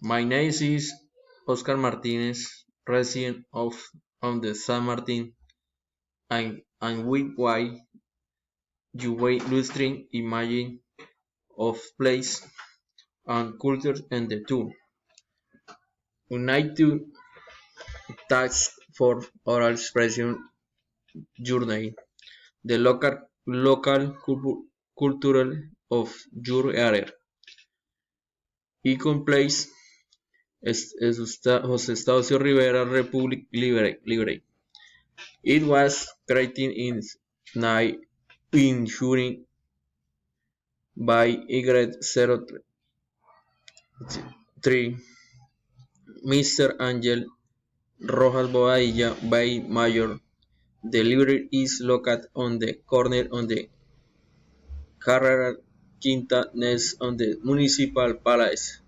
My name is Oscar Martinez, resident of on the San Martin, and with why you will illustrate imagine of place and culture and the two. Unite to task for oral expression journey, the local cultural of your area. Icon Place, José Estacio Rivera Republic Libre. It was created in night insuring by Y03 Mr. Angel Rojas Bobadilla by Mayor. The library is located on the corner on the Carrera Quinta next on the Municipal Palace.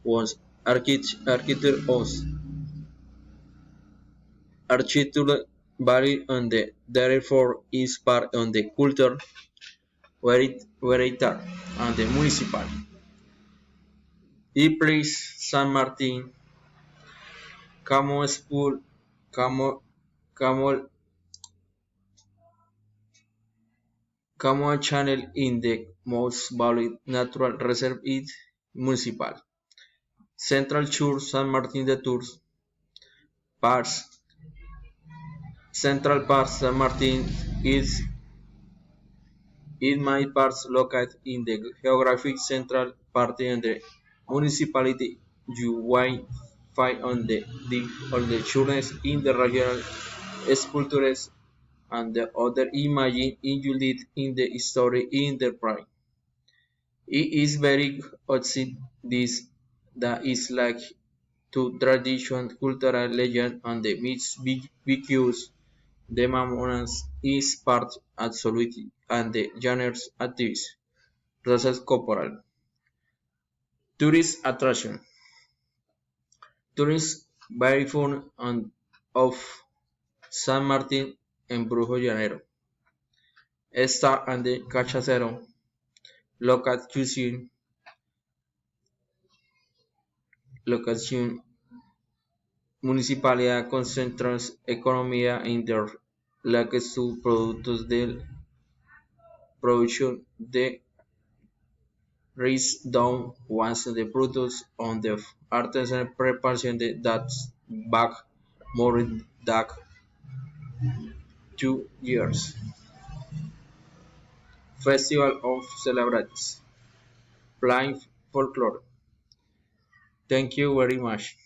Was architecture of architecture varied on the therefore is part on the culture Veritar and the municipal. He plays San Martin, Camo School, Camo, Camo, Camo Channel in the most valued natural reserve is municipal. Central Church San Martin de Tours, Parks, Central Park San Martin is my parts located in the geographic central part of the municipality. You will find on the churches in the regional sculptures and the other images included in the story in the prime. It is very outside this that is like to tradition, cultural legend and the myths because the Mamonas is part absolutely and the genres activities. Process corporal. Tourist attraction. Tourists very fond of San Martin en Brujo Llanero. Esta and the Cachacero. Local cuisine. Locación. Municipalidad concentra economía en la que sus productos de producción de raise down once the produce on the artisan preparation that's back more than 2 years. Festival of Celebrities. Flying Folklore. Thank you very much.